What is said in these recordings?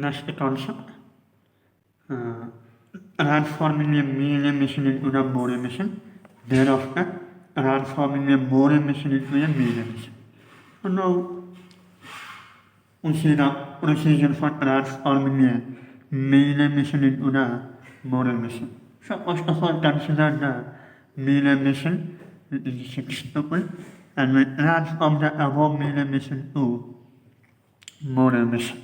Next concept, uh, transforming a meal emission into a more emission. Thereafter, transforming a more emission into a meal emission. So now we see the procedure for transforming a meal emission into a more emission. So first of all, consider the meal emission, it is 6 tuple, and we transform the above meal emission to more emission.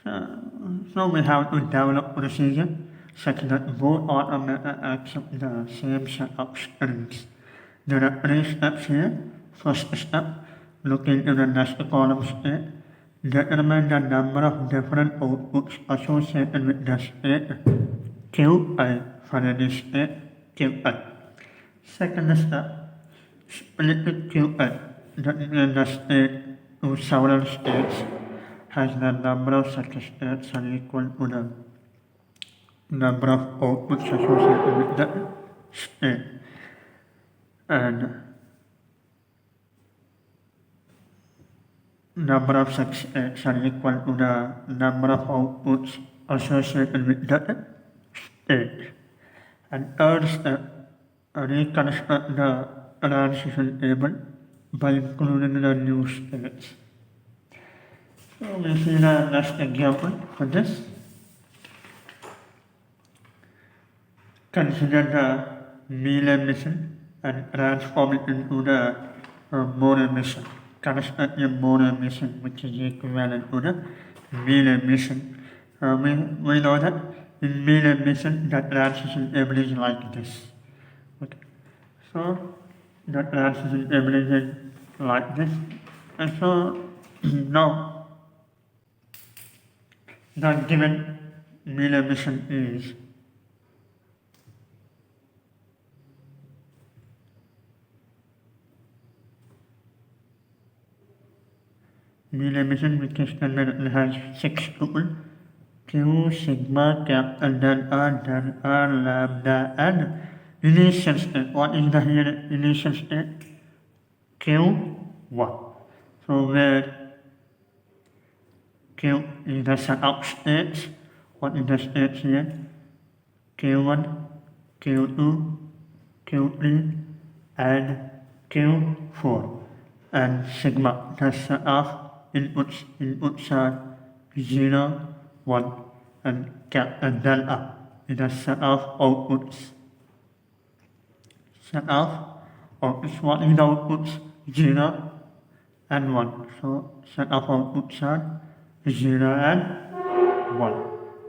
So we have to develop procedure such that both automator accept the same set of strings. There are 3 steps here. First step, look into the next column state. Determine the number of different outputs associated with the state Qi for any state Qi. Second step, split the Qi, that means the state to several states has the number of such states are equal to the number of outputs associated with the state. And number of such states are equal to the number of outputs associated with the state. And third step, reconstruct the transition table by including the new states. So we see the next example for this. Consider the meal emission and transform it into the mole emission. Construct a mole emission which is equivalent to the meal emission. We know that in meal emission the transition table is like this. Okay. So the transition table is like this. And so now the given meal emission is meal emission which is standard has 6 tuple Q sigma cap and then R lambda and initial state. What is the here initial state? Q1. So where Q is the set of states. What is the states here? Q1, Q2, Q3 and Q4. And sigma, the set of inputs. Inputs are 0, 1 and cap and delta is a set of outputs. Set of outputs. What is the outputs? 0 and 1. So set of outputs are 0 and 1.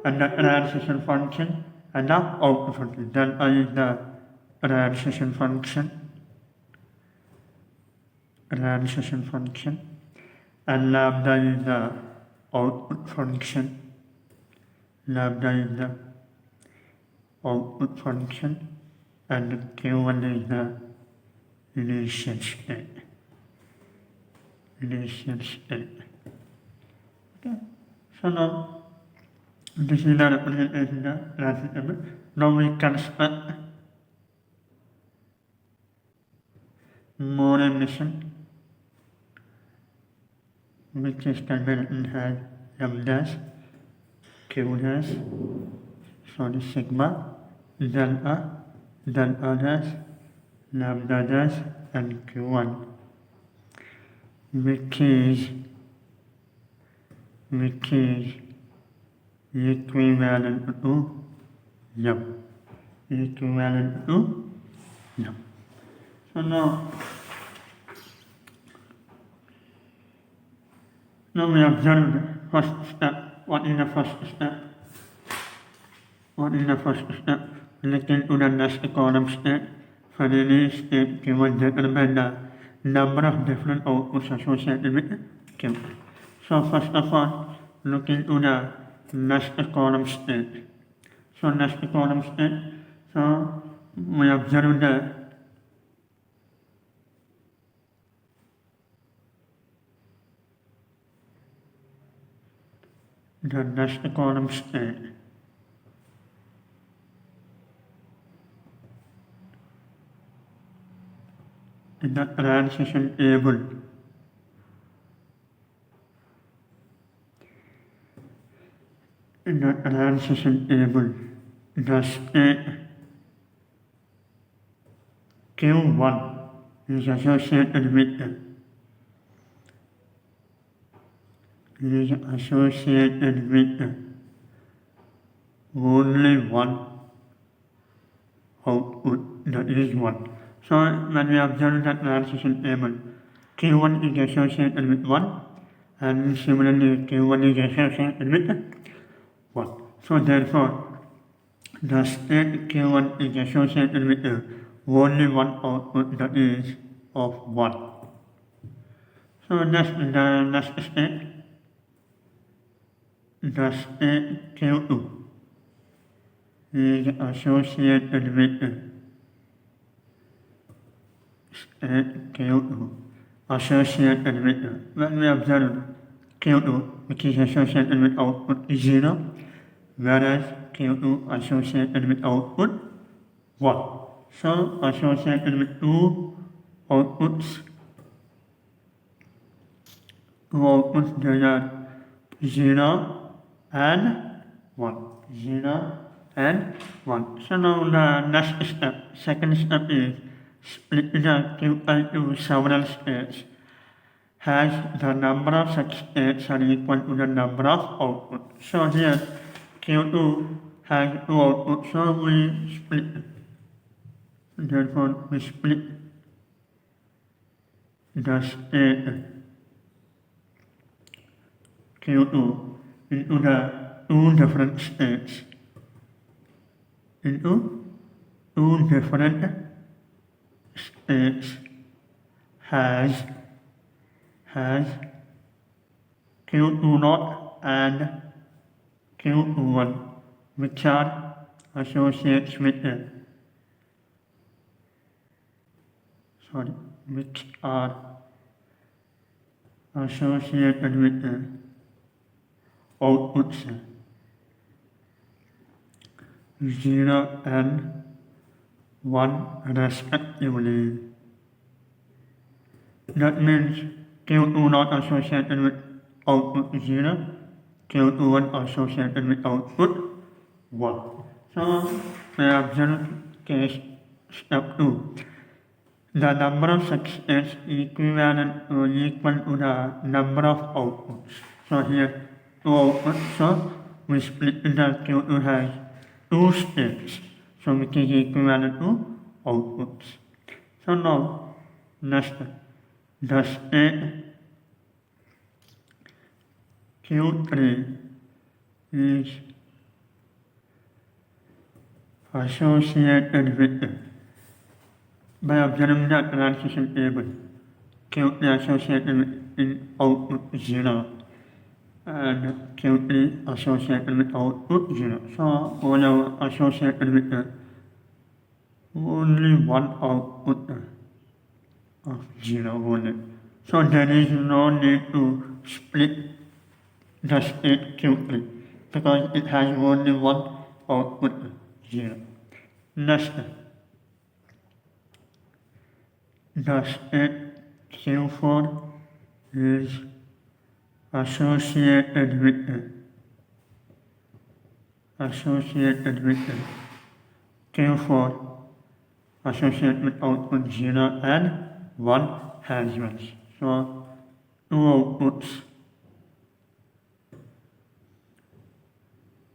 And the transition function and the output function. Delta is the transition function. And lambda is the output function. Lambda is the output function and Q1 is the initial state. Okay. So now this is the representation of the transition table. Now we construct mole emission which is contained in has m dash, q dash, sorry, sigma, delta dash, lambda dash and q1 which is equivalent to m. So now we observe the first step. What is the first step? Look into the next column state. For any state given, determine the number of different outputs associated with Q. So first of all, look into the next column state. So next column state, so we observe the next column state. In the transition table, the transition table, the state Q1 is associated with only one output, that is 1. So when we observe that transition table, Q1 is associated with 1 and similarly Q1 is associated with 1. So therefore, the state Q1 is associated with only one output, that is of 1. So that's the next state. The state Q2 is associated with state Q2 associated with when we observe Q2 which is associated with output 0, whereas Q2 associated with output 1. So associated with two outputs they are 0 and 1. 0 and 1. So now the next step, second step is split the Q2 into several states. Has the number of such states are equal to the number of outputs. So here Q2 has two outputs, so we split. Therefore we split the state Q2 into the two different states. Has Q2 and Q1 which are associated with outputs 0 and 1 respectively. That means Q2 associated with output 0, Q1 associated with output 1. So we observe case step 2. The number of such states equivalent or equal to the number of outputs. So here 2 outputs, so we split the Q2 has 2 states, so which is equivalent to outputs. So now next, the state Q3 is associated with by observing the transition table, Q3 associated with in output 0 and Q3 associated with output 0. So all are associated with only one output of 0 only. So there is no need to split the state Q3 because it has only one output 0. Next, the state Q4 is associated with Q4 associated with output 0 and 1 has one. So two outputs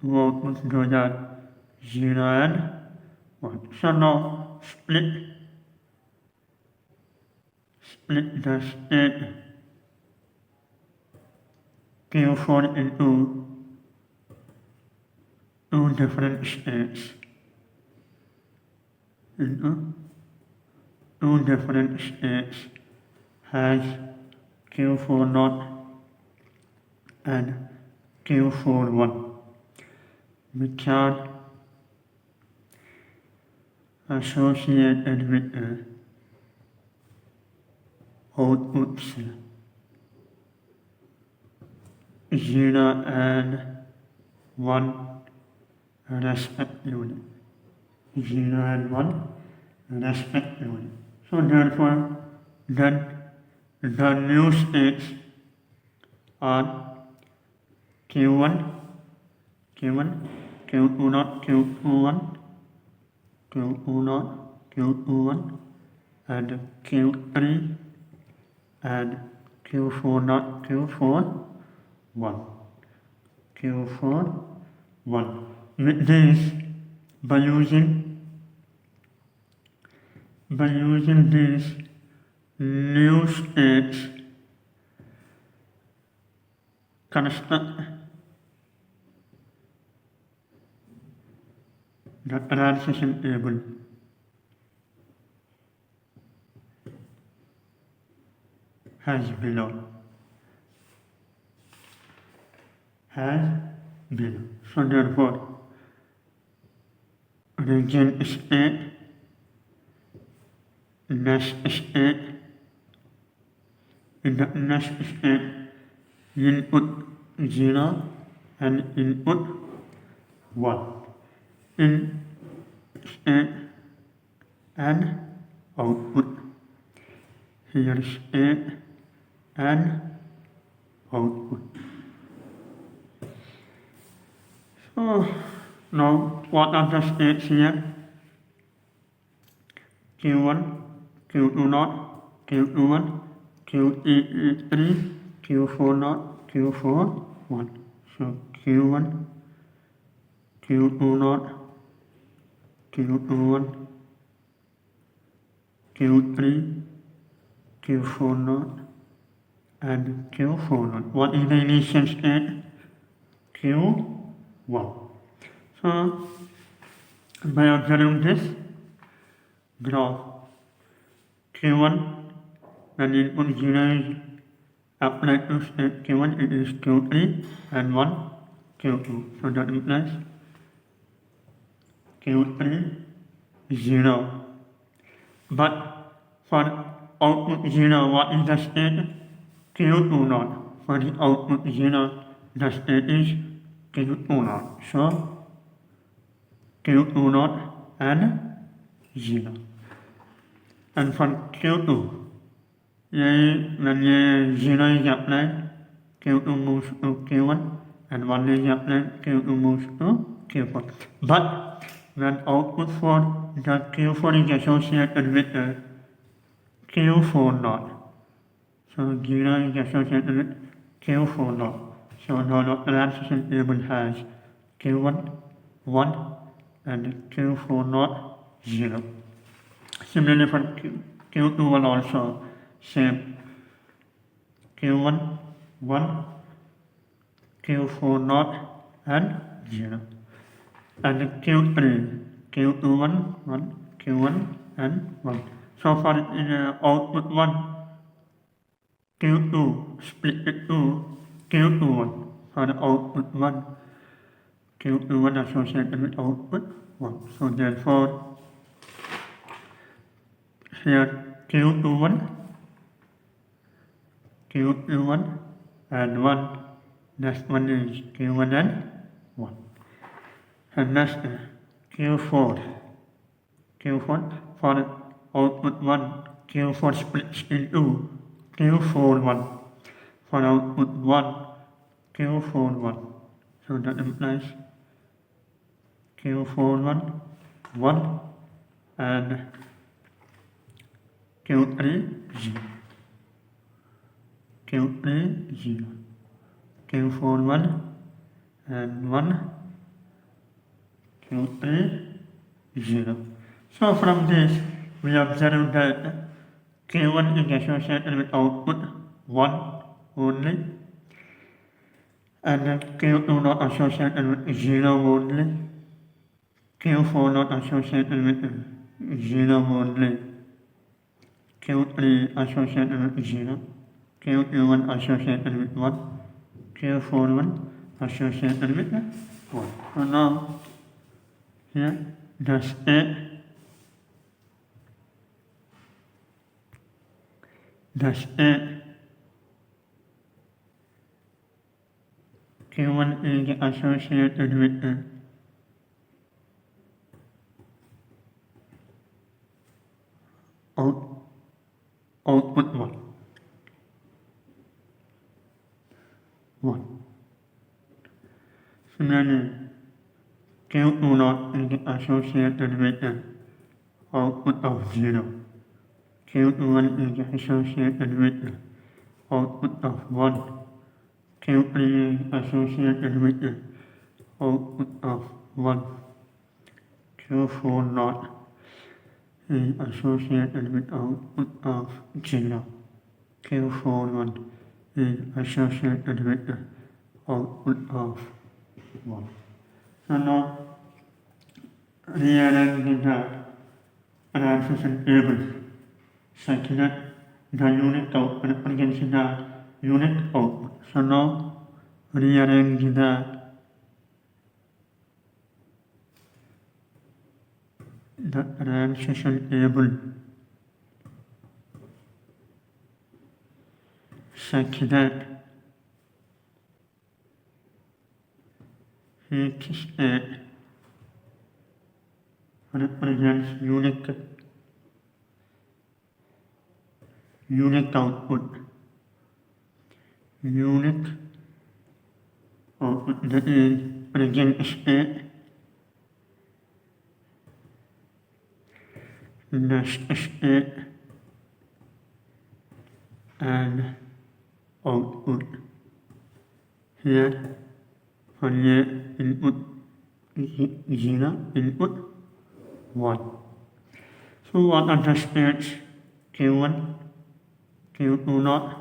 those are 0 and 1. So now split the state Q4 into two different states. Has Q4 and Q41 which are associated with outputs 0 and 1 respectively. 0 and 1 respectively. So therefore, then the new states are Q1, Q1, Q2 Q1, Q2 Q1, and Q3 and Q4 Q4 1, Q4 1. With this, by using these new states, construct the transition table. As below. So therefore, region state, next state, in the next state, input 0 and input 1. In state and output. Here state and output. So now what are the states here? Q1, Q2 Q1, Q3, Q4 Q4 1. So Q1, Q2 Q1, Q3, Q4 and Q4. What is the initial state? Q1. So by observing this graph, Q1, when input 0 is applied to state Q1, it is Q3 and 1 Q2. So that implies Q3 0. But for output 0, what is the state? Q2. For the output 0, the state is Q2. So Q2 and 0. And for Q2, when 0 is applied, Q2 moves to Q1, and 1 is applied, Q2 moves to Q4. But when output for the Q4 is associated with Q4. So 0 is associated with Q4. So now the transition table has Q1, 1, and Q4 0. Similarly for Q2 will also same Q1, 1, Q4 and 0. And Q3, Q2 1, Q1 and 1. So for output 1, Q2 split it to Q2 1. For the output 1, Q2 1 associated with output 1. So therefore, here Q2 1 and 1. Next one is Q1 and 1. And next Q4 for output 1, Q4 splits into Q4 1. For output 1, Q4 1. So that implies Q4 1 and Q3 0. Q3 0. Q4 1 and 1, Q3 0. So from this, we observe that Q1 is associated with output 1 only, and Q2 not associated with 0 only, Q4 not associated with 0 only, Q3 associated with 0, Q1 associated with 1, Q4 1 associated with 1. So now, here, the state Q1 is associated with output 1. Similarly, Q2 is associated with the output of 0. Q1 is associated with the output of 1. Q3 is associated with the output of 1. Q4 not is associated with output of 0. Q41 is associated with the output of 1. So now rearrange the analysis tables such that the unit output against the unit output. So now rearrange the analysis table such that H8 represents unit output. Unit output, that is present state, next state, and output. Here for the input 0, input 1. So what are the states? Q1, Q2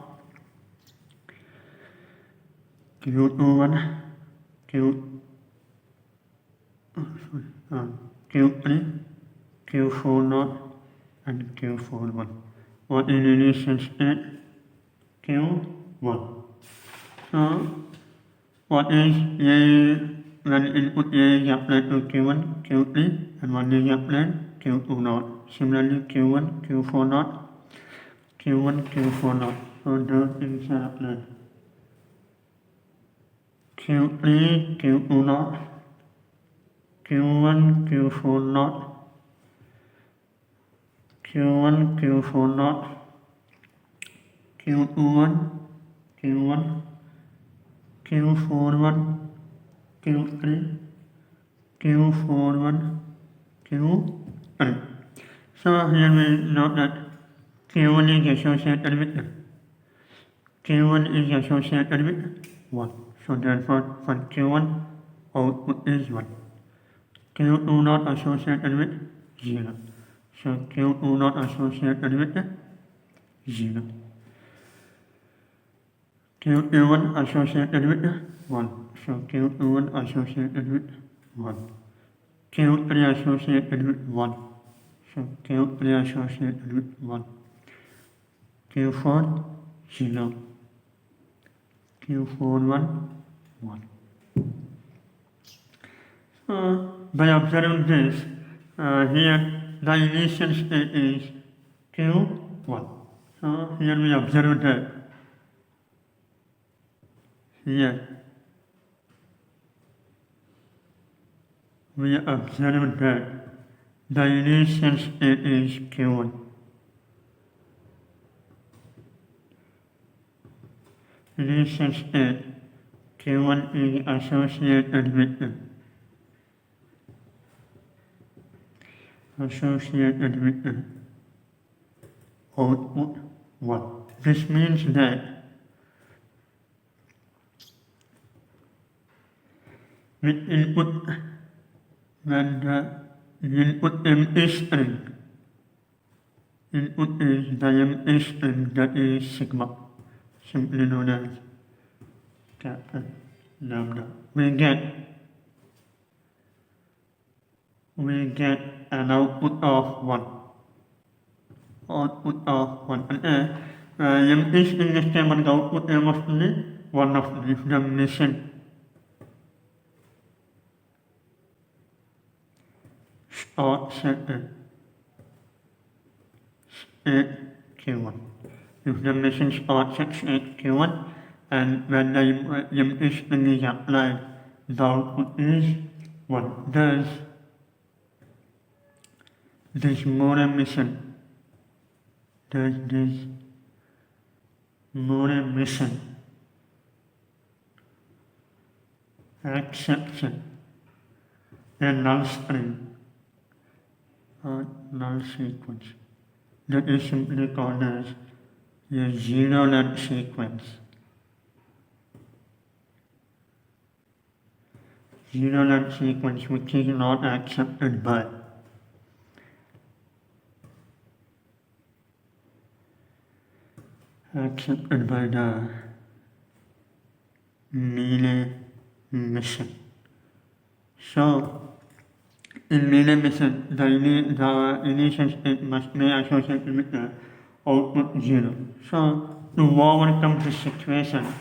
Q21, Q3, Q4 and Q41. What is the initial state? Q1. So what is A when input A is applied to Q1, Q3, and when is applied Q2. Similarly, Q1, Q4, Q1, Q4. So those things are applied. Q3, Q2, Q1, Q4, Q1, Q4, Q21, Q1, Q41, Q3, Q41, Q3. So here we note that Q1 is associated with Q1 is associated with 1. So therefore for Q1 output is 1. Q2 not associated with 0. So Q2 not associated with 0. Q1 associated with 1. So Q1 associated with 1. Q3 associated with 1. So Q3 associated with 1. Q4 0. Q41 1. So by observing this, here the initial state is Q1. So here we observe that here we observe that the initial state is Q1. Initial state Q1 is associated with output 1. This means that with input, when the input M is string, input is the M is string, that is sigma, simply known as capital lambda. We get an output of 1. Output of 1. And M is in the same output M of the 1 of the definition. Start set Q1. If the machine starts at Q1 and when the M is applied, the output is 1. Thus, this mode emission, exception a null string or null sequence that is simply called as a zero-length sequence. Zero-length sequence which is not accepted by the Mealy mission. So, in Mealy mission, the initial state must be associated with the output 0. So, to overcome this situation,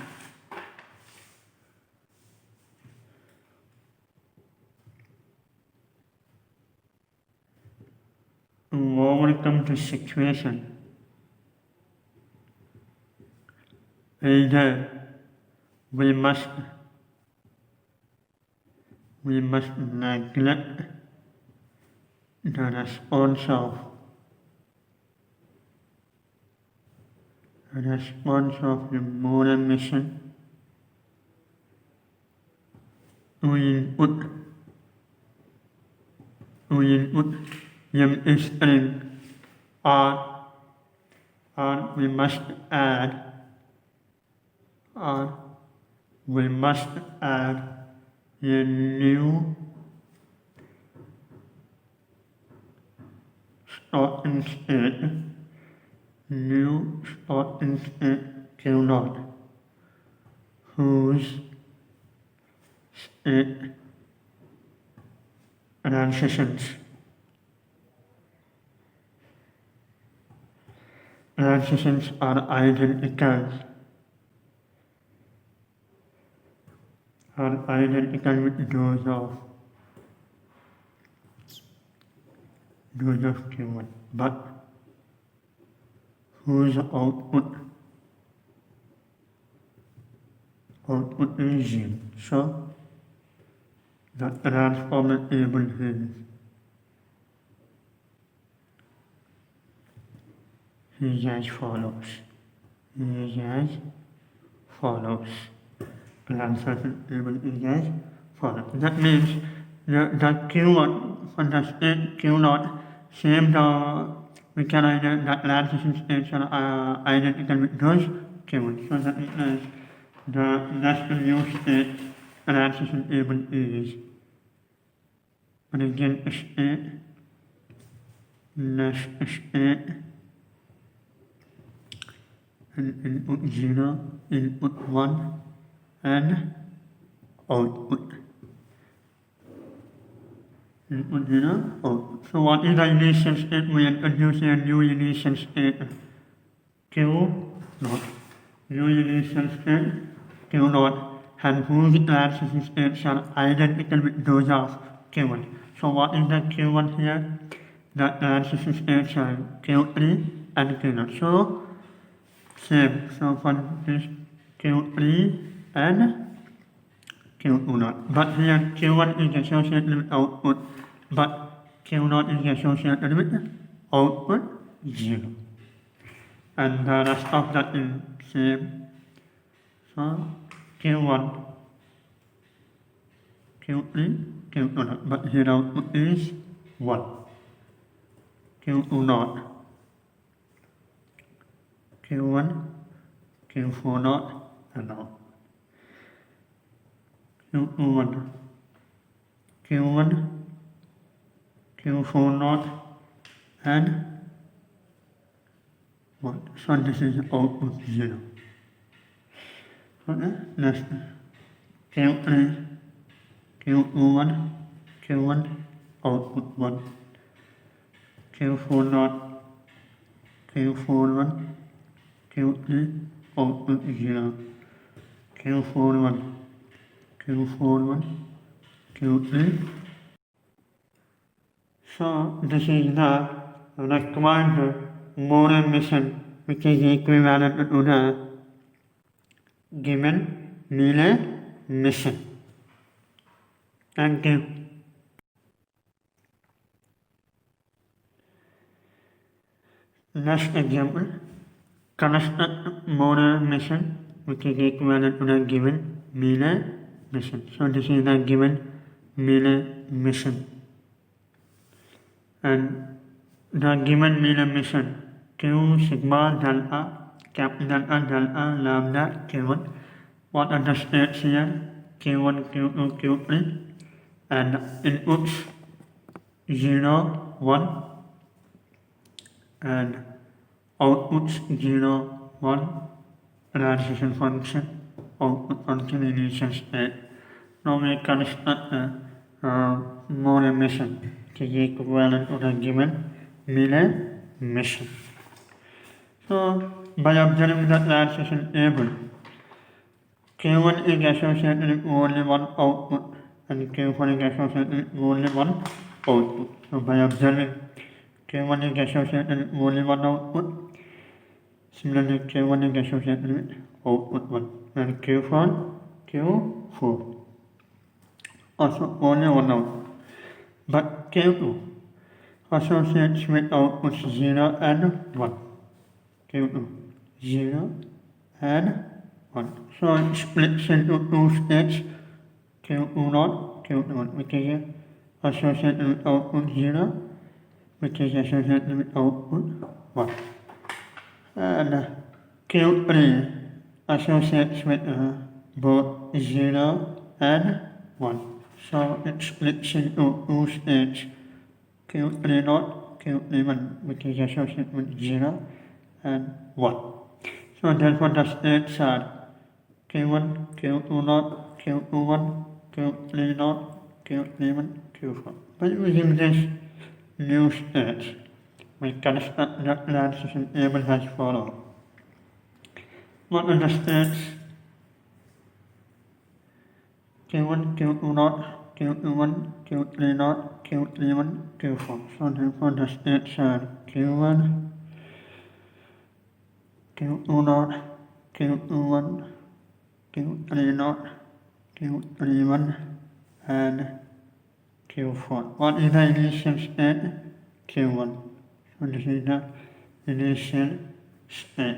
either we must neglect the response of the Moore mission to input a string, or we must add a new starting state Q0 whose state transitions are identical with those of Q1, but whose output is 0. So the transformer table is as follows. Transformer table is as follows. That means the Q1 for the state Q0 same we can either the transition states are identical with those Q1. So that means the next new state transition table is origin state, next state, and input 0, input 1, and output. Input 0, output. So what is the initial state? We introduce a new initial state Q0. New initial state Q0 and whose transition states are identical with those of Q1. So what is the Q1 here? The transition states are Q3 and Q0. So same. So for this Q3 and Q0. But here Q1 is associated with output, but Q0 is associated with output 0. And the rest of that is same. So Q1, Q3, Q0, but here output is 1. Q2 Q1, Q4 and out. Q1, Q4 and 1. So this is output 0. Okay, next Q3, Q1, output 1. Q4 Q3, output 0. Q4 Q3. So this is the required Moore mission, which is equivalent to the given Mealy mission. Thank you. Next example, construct Moore mission, which is equivalent to the given Mealy mission. So this is the given melee mission. And the given melee mission Q sigma delta cap delta delta lambda Q1. What are the states here? Q1, Q2, Q3 and inputs 0, 1 and outputs 0, 1 realization function output function initial state. Now we construct a Moore mission which is equivalent to the given melee mission. So by observing that realization table, Q1 is associated with only one output and Q4 is associated with only one output. So by observing Q1 is associated with only one output, similarly Q1 is associated with output 1 and Q4 also only one output. But Q2 associates with outputs 0 and 1. Q2 0 and 1. So it splits into two states Q0, Q1, which is associated with output 0, which is associated with output 1. And Q3 associates with both 0 and 1. So it splits into two states Q3 Q1, which is associated with 0 and 1. So therefore the states are Q1, Q2, Q21, Q3, Q31, Q4. By using this new states, we construct the realization table as follows. What are the states? Q1, Q2, Q21, Q3, Q31, Q4. So therefore the states are Q1, Q2, Q21, Q3, Q31 and Q4. What is the initial state? Q1. So this is the initial state.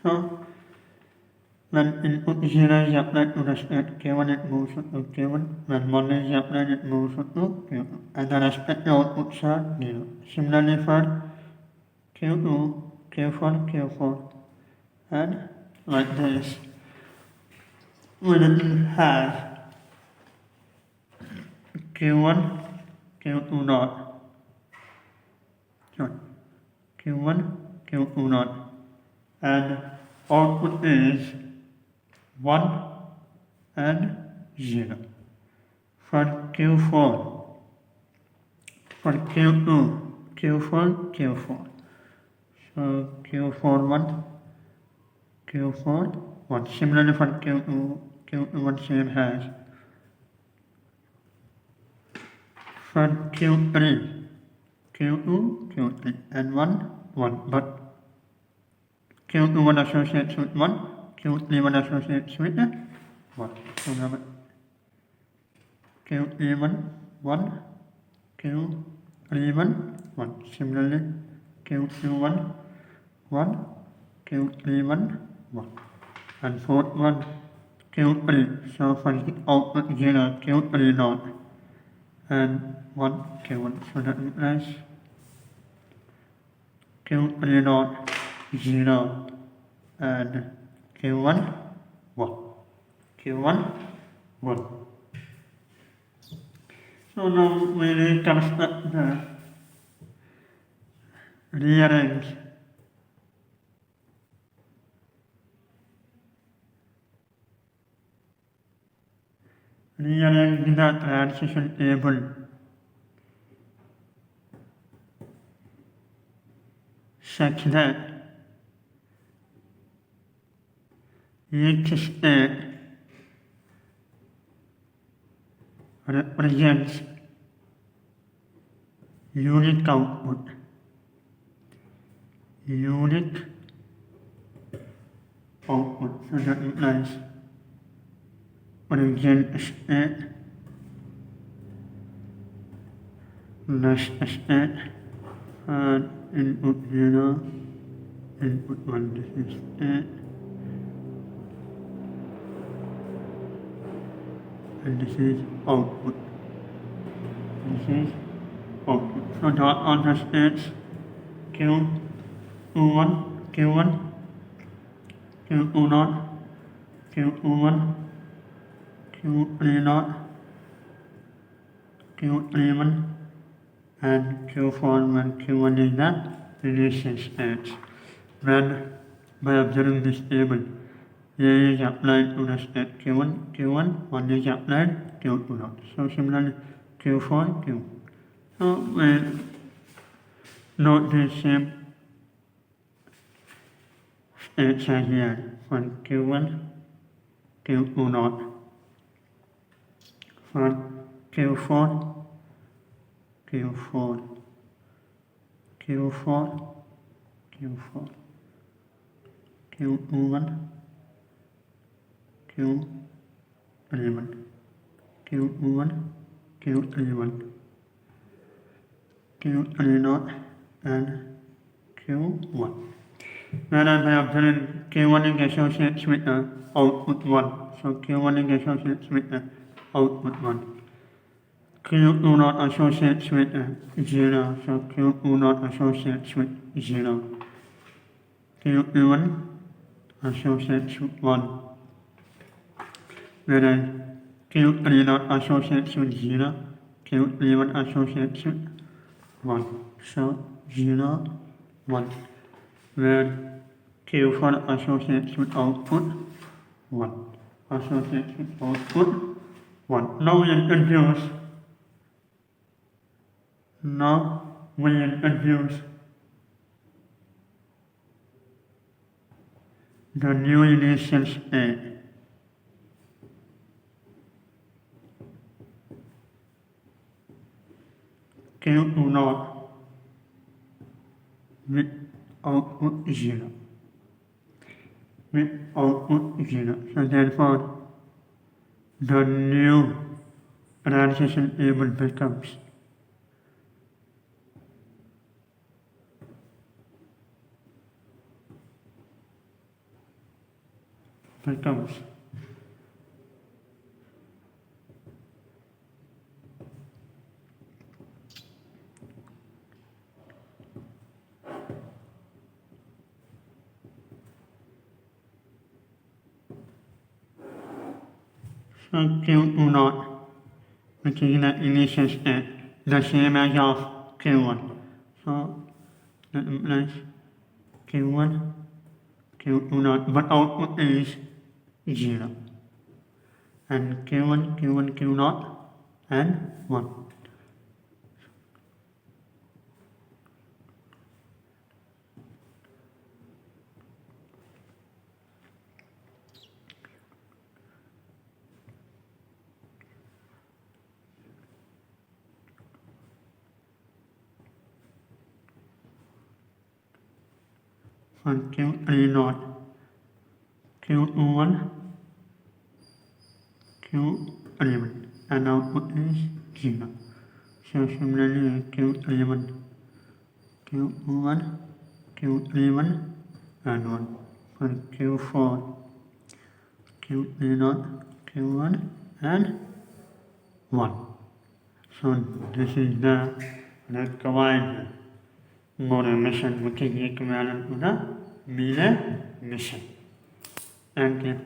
So when input 0 is applied to the state Q1, it moves to Q1. When 1 is applied, it moves to Q2. And the respective outputs are 0. Similarly for Q2, Q4, Q4. And like this, we will have Q1, Q2 naught. Sorry, Q1, Q2 naught. And output is 1 and 0. For Q4, for Q2, Q4, Q4. So Q4 1, Q4 1. Similarly for Q2, Q1 same has. For Q3, Q2, Q3 and 1, 1. But Q2 associates with 1, Q3 associates with 1. So we have Q3 1, Q3 1. Similarly, Q2 1, Q3 1. And fourth one, Q3. So for the output 0, Q3 naught. And 1, Q1. So that implies Q3 naught 0 and Q1 1. Q1 1. So now we reconstruct the rearrange the transition table such that each state represents unique output. Unique output. So that implies present state, last state, and input 0, input 1. This is state, and this is output. This is output. So dot answer states Q1, Q1, Q0, Q1, Q3 Q11 and Q4 when Q1 is the initial stage. When by observing this table, A is applied to the state Q1, 1 is applied, Q2. So similarly Q4, Q. So we note the same states as here for Q1, Q2. For Q4, Q4, Q4, Q4, Q1, Q11, Q1, Q11, Q3 and Q1. Whereas by observing Q1 is associated with the output 1. So Q1 is associated with the output 1. Q2 associates with 0, so Q2 associates with 0. Q1 associates with 1. Whereas Q3 associates with 0, Q1 associates with 1. So 0, 1. Where Q4 associates with output 1. Associates with output 1. Now we introduce the new initial state. Q2 with output 0. With output 0. So therefore, the new transition table becomes so Q2, which is the initial state, the same as of Q1. So that implies Q1, Q2, but output is 0. And Q1, Q0, and 1. For Q3, Q1, Q11, and output is 0. So similarly Q11, Q1, Q11, and 1. For Q4, Q3, Q1, and 1. So this is the required Moore mission, which is equivalent to the Mealy mission. Thank you.